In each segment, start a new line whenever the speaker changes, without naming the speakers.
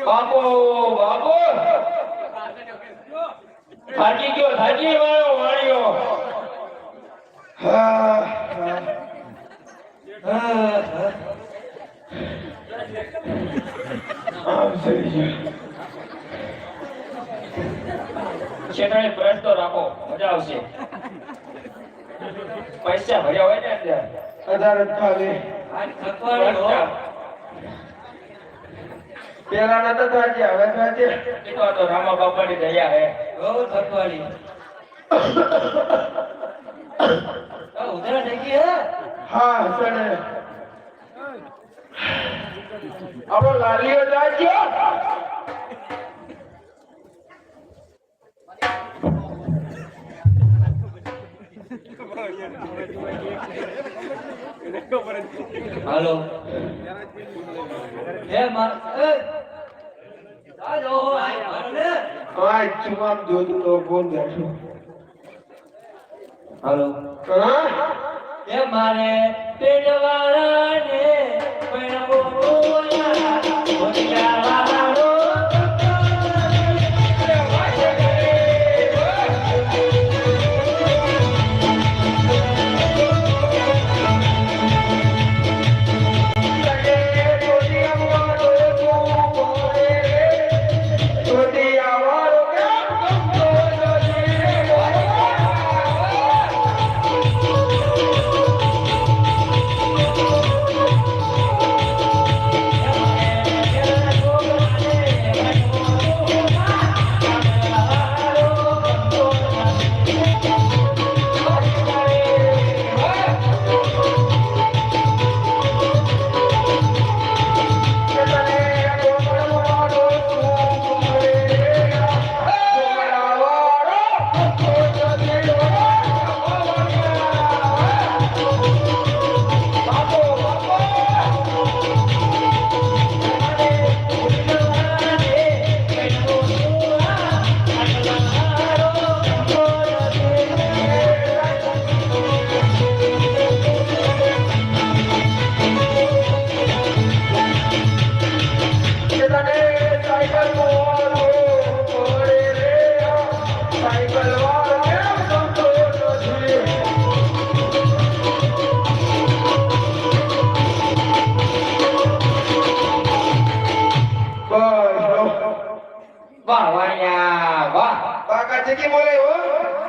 બાપો બાપો થાકી ગયો વાળ્યો શેઠાણી બ્રશ તો રાખો મજા આવશે પૈસા ભર્યા હોય ને અત્યારે પેલા ના તો થાકી હવે થાકી તો રામા બાપાની દયા હે બહુ થકવાડી ઉધરા દેખી હે હા સને આપણો લાલીઓ જાજો હાલો હે માર એ આજો આય ચુમામ જોતું તો ફોન કરજો હાલો એ મારે પેડવાળાને પૈણવો બોલા બોલાવાળો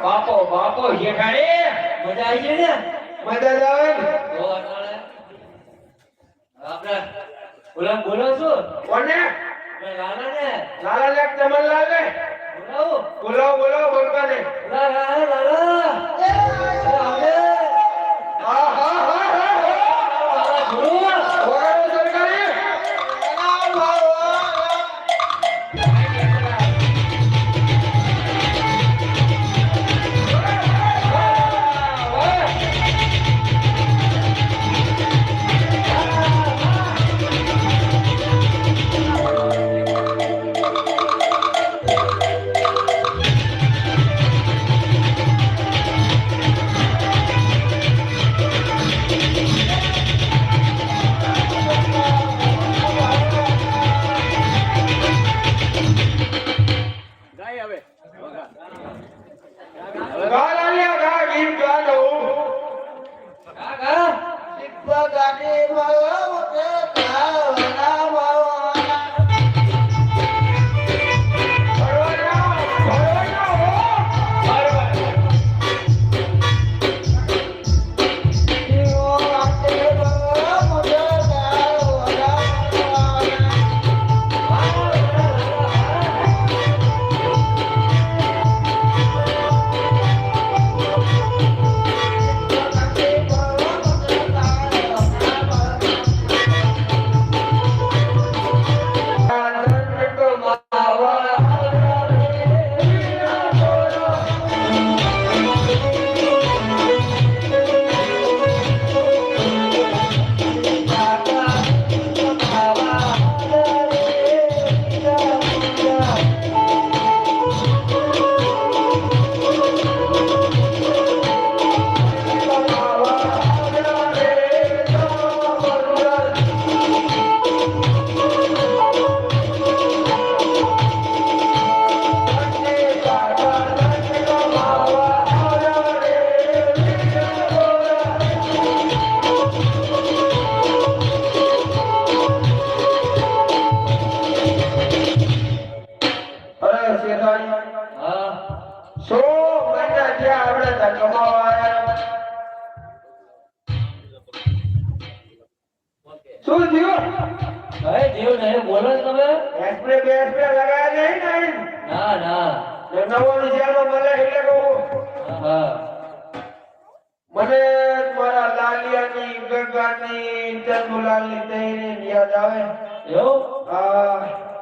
બાપો બાપો શેઠાણી મજા આવી ગઈ ને મજા જ આવે ને તો આપણે ઓલા બોલો છો કોને લાલા ને જમનલાલ ને બોલાવો બોલવા ને લાલા હા હા હા ગુરુ સરકારી થયું
ભાઈ જીવ નહીં બોલો ને તમે
એસ્પ્રે લગાયા નહીં ને
ના ના
નવો વિચારમાં મળે એટલે કહું
હા
મને મારા લાલિયાની ગગાની ચંદુલાલની તૈની યાદ આવે
એવું
હા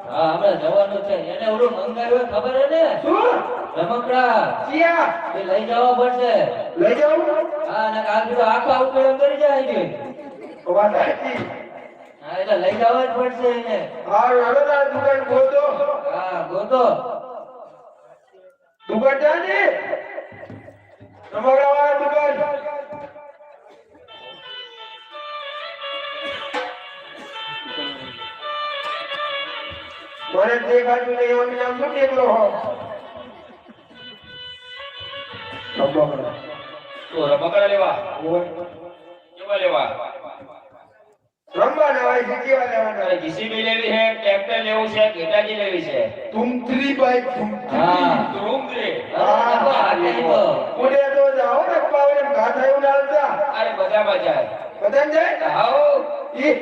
હા હમણાં જવાનું છે એને ઓલું મંગાવ્યું ખબર હે ને
શું
રમકડા
ક્યાં
એ લઈ જવા પડશે
લઈ જાઉં
હા ને કાલ બીજો આખા ઉપયોગ કરી જાય છે
વાત સાચી
હા એટલે લઈ જવા જ પડશે એને
હા હવે તાર દુકાન ગોતો
હા ગોતો
દુકાન જાને રમકડાવાળા દુકાન મને દેખાતું નહીં એમ નામ શું એકલો હો રમકડા
તો રમકડા લેવા કેવા લેવા
રમવાના હોય છે કેવા લેવાના
અરે જીસીબી લેવી છે ટ્રેક્ટર લેવું છે ગેટાજી લેવી છે
તુમત્રી બાઈક
હા
ધૂમધ્રી
પુણે તો જાઓ ને પાવને ઘા થયું નાલતા
અરે બધા જાય
બધાને જાય
આવો
ઈ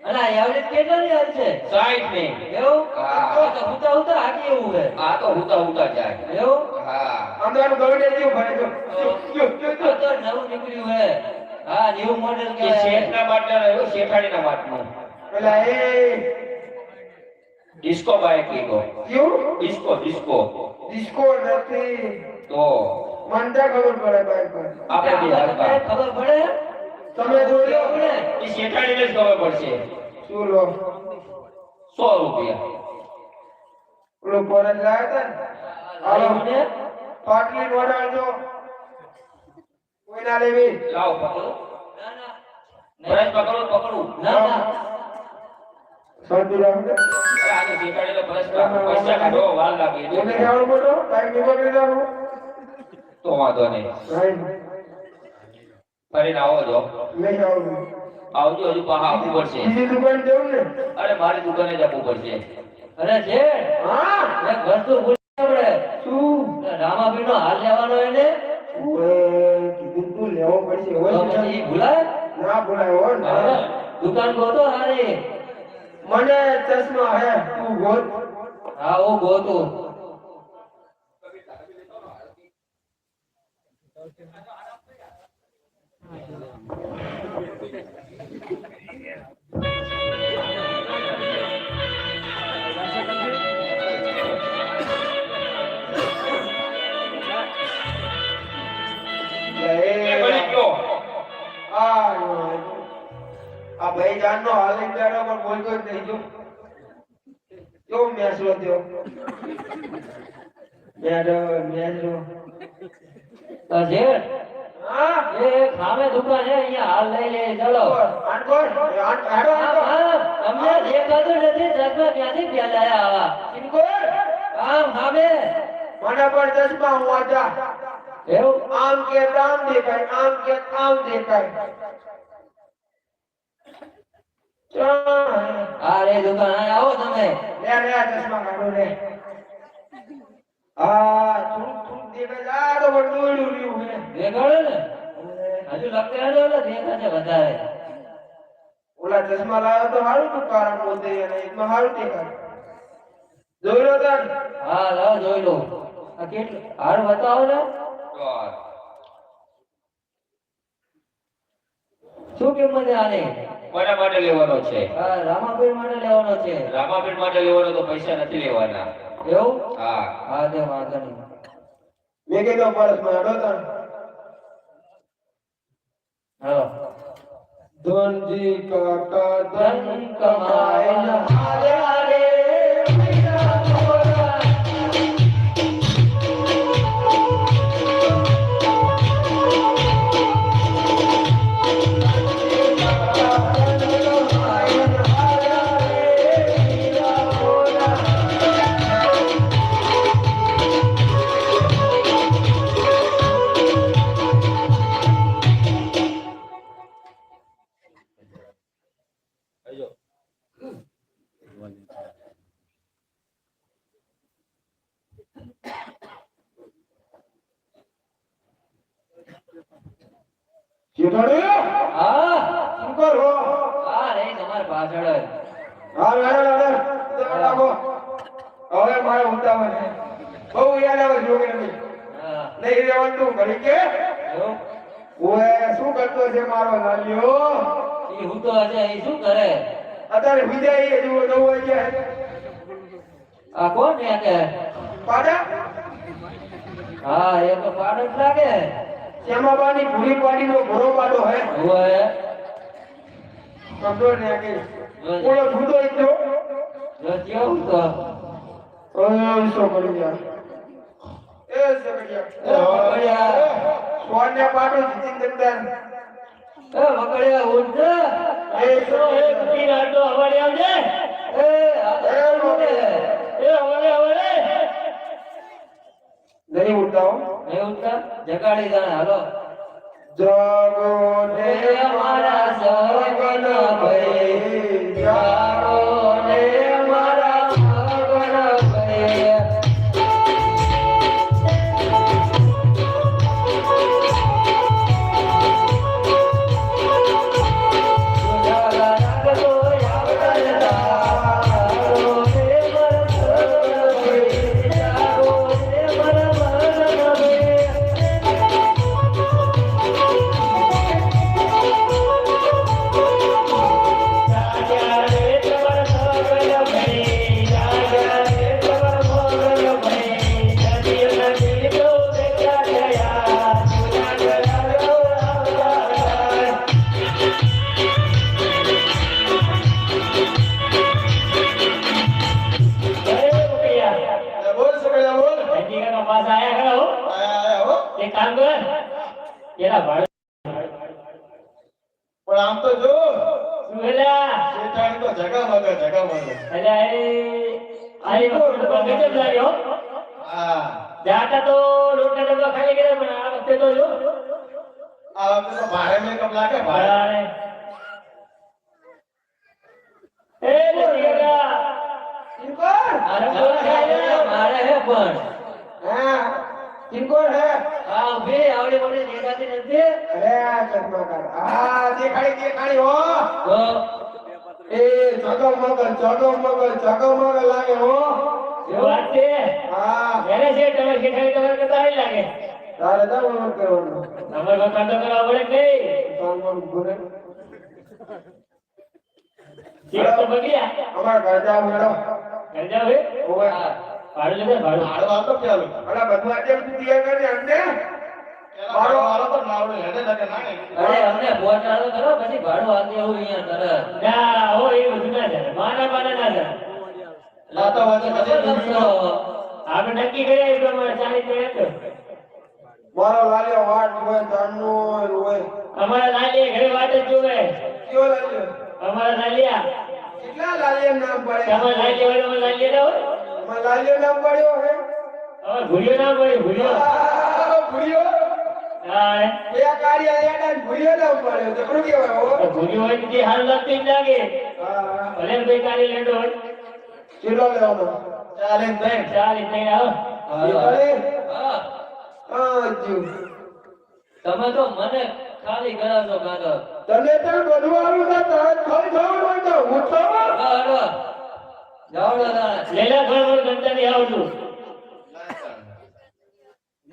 અને એવરેજ કેટલાની હાલ છે
60 ની
એવું
હા.
આ તો હુતા હુતા આગે એવું હે
આ તો હુતા જાય
એવું
હા
અંધારું ગવડે જેવું ભરે જો
આ તો નવું નીકળ્યું હે હા ન્યુ મોડેલ
એ
કે
શેઠના માટલા રહ્યો શેઠાડીના માટલું
પેલા એ
ડિસ્કો બાઈક લીધો
ક્યું
ડિસ્કો
ડિસ્કો નથી
તો
મનતા ખબર પડે બાઈક પર
આપણે બી હાલતા
ખબર પડે
તમે જોયો
આપણે
એ શેઠાડીને જ ખબર પડશે
શું લો
100 રૂપિયા
ઓલો પરત લાયા હતા ને હાલો
ને
પાટલી વડાડજો કોઈ ના લેવી
લાવો પકડો
ના ના
બરાબર પકડું
ના ના
શાંતિ રાખજો
અરે આને શેઠાડીને પૈસા કાઢો વાર લાગે
મને
એટલે
જવાનું બોલો બાઈક ની પકડી જવાનું
તો વાંધો નહીં
નહીં
ફરીને આવો જો
લઈ જાઉં
આવજો હજુ પાછા આવવું પડશે
બીજી દુકાન જવું ને
અરે મારી દુકાને જ આવવું પડશે
અરે છે
હા
એક વસ્તુ ભૂલી આપણે
શું
રામાપીર નો હાલ લેવાનો એને
કીધું તું લેવો પડશે
તો
હોય
પછી ઈ ભૂલાય
ના બોલાય હો ના
હા, દુકાન ગોતો હારી
મને ચશ્મા હે તું ગોત
હા હું ગોતું
એ ભલી ગયો
આ ભાઈ જાન નો હાલ ઇન્ડિયા પર બોલ કોઈ નહીં જો કેવો મેસલો થયો મેસલો
તો છે
હા
એ સામે દુકાન છે અહીંયા હાલ લઈ લે ચલો
આન કોણ આન આડો આડો
તમને દેખાતું નથી ચશ્મા ક્યાંથી પહેલાયા આવા
ઇનકો
આમ સામે
મને પણ ચશ્મા હું આજા
એવું
આમ કે આમ દેખાય આમ કે આમ દેખાય
આ રે દુકાન અહીં આવો તમે
લે લે ચશ્મા કાઢો લે આ થોડું દેખાય આ તો પણ દોડ્યું રહ્યું હે
દેખાડો ને હજુ લગતે હજો ને દેખાશે વધારે
ઓલા ચશ્મા લાવ્યો તો સારું તું કારણ બોલતે અને એમાં સારું દેખાય જોઈ લો તાર
હા લાવ જોઈ લો આ કેટલું હાર બતાવો ને શું કિંમત છે આની
કોના માટે લેવાનો છે
આ રામાપીર માટે લેવાનો છે
રામાપીર માટે લેવાનો તો પૈસા નથી લેવાના
એવું
હા
હા તે વાંધો નહીં
મેં કીધું પરસ માં હડો તાર
હાલો
ધનજી કાકા
ધન કમાય ન હારે હારે પૈસા મોરા
શેઠાડી
હા
શું કરો
હા રે તમારે તમાર પાછળ જ.
હાલ રાખો. હવે મારે ઉતાવળ છે. બહુ યાદ આવે જોગે નહીં.
હા
નહીં રહેવાનું ઘડી કે
એવું?
ઓએ શું કરતો છે મારો લાલ્યો?
ઈ હું તો હશે ઈ શું કરે?
અત્યારે વિજય હજુ નવું હોય છે.
આ કોણ ને કે?
પાડા
હા એ તો પાડો જ લાગે.
શ્યામાબાની ભૂરી પાડીનો ઘોડો પાડો હે.
ઓય
સમજો ને કે ઓલો જુદો એટલો
જો કેવું તો
ઓય સો કરી યાર. એ સગડિયા સોને પાડો જીતી દંદર.
એ મકડિયા ઉઠ.
એ સો એ
ઈ રાતો હવાડે આવજે. એ હવાડે
નહીં ઉઠાઓ.
એ ઉઠતા જગાડી જાણે હાલો.
જાગો ને
મારા સગન ભાઈ, જાગો ને મારા સગન ભાઈ. સુજાલા રાખજો યાવતના, જાગો ને મારા સગન ભાઈ, જાગો ને મારા સગન ભાઈ.
બોલ સગડિયા બોલ. આયા હો. પણ આમ તો જો શેઠાણી તો જગા મગે હા
જાતા તો રોટલા ડબ્બા ખાલી ગયા પણ આ વખતે તો જો
આ વખતે તો ભારે મેકઅપ લાગે ભારે.
એ બોલિયા
કિંકોર
મારે હે પણ
હા કિંકોર હે.
આ બે આવડે મને દેખાતી નથી.
અરે આ ચશ્માકાર આ દેખાડી હો.
તો
એ જગમગ લાગે હો.
એ વાત છે.
હા
એને છે તમે શેઠાણી તમારે કરતા આવી લાગે.
તારે દાવણ કરવાનું.
તમારે બતા તો કરવા પડે કે
સાલમાં ભરે
એક તો બગડ્યા.
અમાર ઘર જાવ મેડમ.
ઘર જાવ હે?
ઓવે
ભાડું લેતે ભાડું.
હાડો આપો ચાલો. અલા બધું આજે તૈયાર કરી અંતે મારો વાળો તો નાવડે હેડે લગે નાને.
અરે અમને પહોંચાડો કરો પછી ભાડું આપી આવું અહીંયા તરત. ના હો એ બધું ના જાય. માના ના જાય.
લાતો વાતે પછી
આપણે નક્કી કર્યા એ પ્રમાણે ચાલી જાય.
મારો લાલ્યો વાટ હોય જાનનો હોય.
અમારા લાલી ઘરે વાટ જ જોવે.
કયો લાલ્યો?
અમારા લાલિયા
કેટલા લાલ્યો નામ પડે?
તમારા લાલી હોય અમારા લાલિયા ના હોય.
અમાર લાલ્યો નામ પડ્યો હે.
હવે ભૂલ્યો ના પડે ભૂલ્યો.
ભૂલ્યો
હા
એ કાર્ય આયા ભૂલ્યો નામ પડ્યો તો શું કહેવાય હો?
ભૂલ્યો હોય તો હાલ લાગતી જ લાગે.
હા
ભલે ભાઈ કાલે લેડો હોય.
ચીલો લેવાનો. ચાલે નહીં.
ચાલી થઈ આવો.
હા આજો
તમે તો મને ખાલી કરાવશો કાકા.
તને તો બધું આવું તો તાર ખાઈ જવાનું હોય તો હું તો
હાલો જાઓ દાદા લેલા ઘર પર ગંતાની આવજો.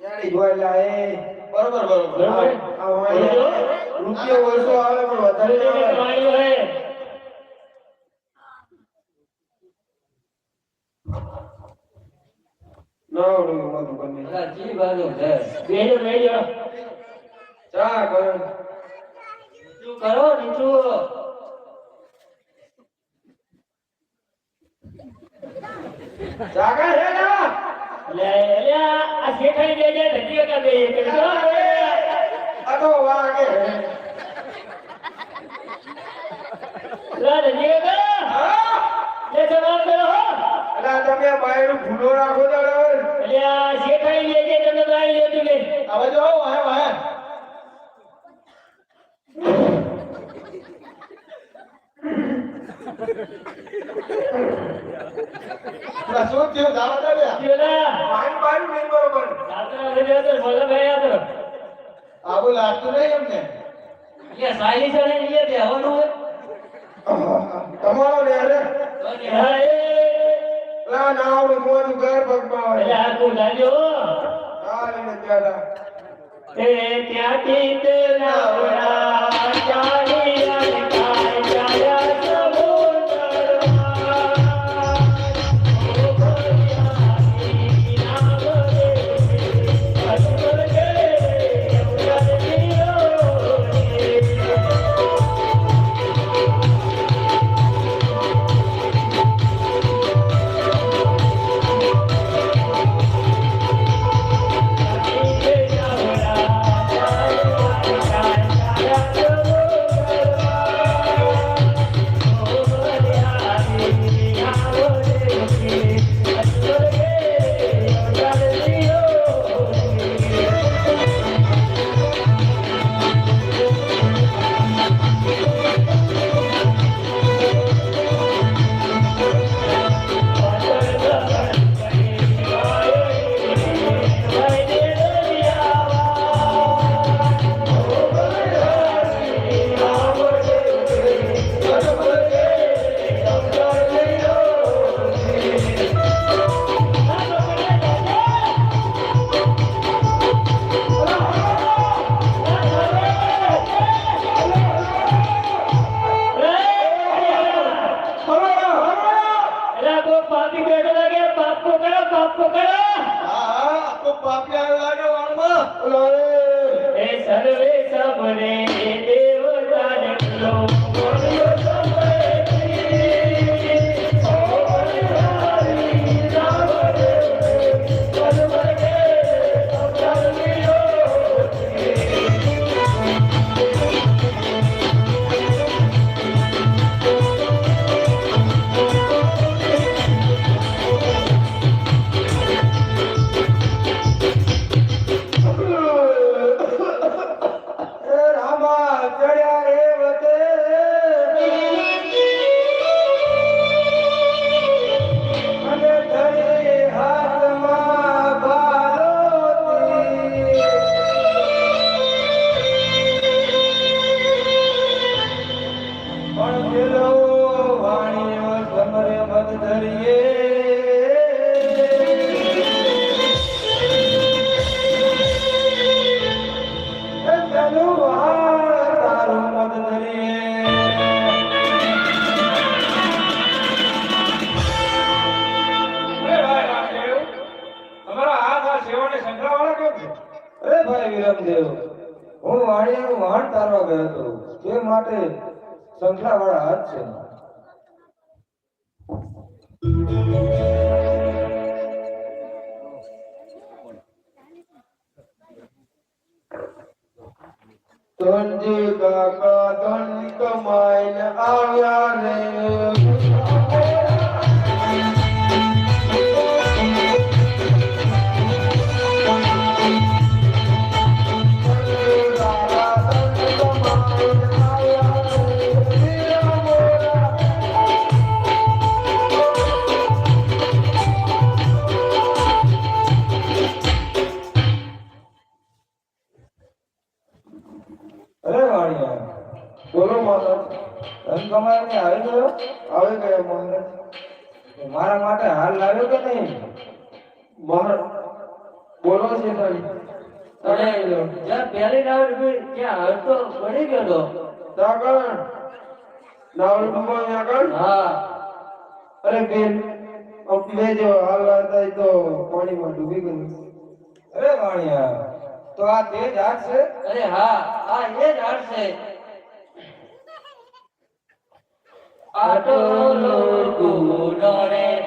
યારી જોઈલા એ બરોબર
બરોબર.
આ રૂપિયો વર્ષો આવે પણ વધારે ના આવે.
વાળ્યો હે.
નાવડું બધું બને.
અલા જી બાજુ છે. બેજો બેજો.
ચા કરો.
શું કરો નીચું.
જાગા છે ના
લે લે આ શેઠાઈ દે ધકી કા દે કરજો.
આ તો વાગે
લા ધકી કા
હા
લે જવાબ દો હો.
અલા તમે બાયરો ભૂલો રાખો તો
લે આ શેઠાઈ દે તમે બાઈ લેતું કે
હવે જો વાહે વાહે શું થયું દાવા દે
કેલા
માઈન બાઈન નહીં બરોબર
દાતરા દે તો બોલે ભાઈ આ તો
આવું લાગતું નહીં એમને
ये साइली से नहीं लिए थे हवन हुए
મોજ ઘર ભગમાં
એટલે
હોય
આખું લાગ્યો
કાલીને ત્યાડા
તે ત્યાંથી તે નવરા ચાલી અને કાય ચાયા સર્વે સબરે દેવ જાણલો
હું વાણિયાનું વાહન તારવા ગયો હતો તે માટે સંખલાવાળા હાથ છે ધનજી કાકા ધન કમાઈને આવ્યા રે બોલો મહારાજ ધન કમાઈને આવી ગયો મહારાજ મારા માટે હાલ લાવ્યો કે નહીં મહારાજ બોલો છે
જ્યાં પહેલી નાવડ ગઈ ત્યાં હરતો પડી ગયો
આગળ નાવડ ડૂબો આગળ
હા
અરે બેન અમે જો હાલ હતા તો પાણીમાં ડૂબી ગયું અરે વાણિયા તો આ તે જ હાથ છે
અરે હા આ એ જ હાર છે આટલો ગુનો રે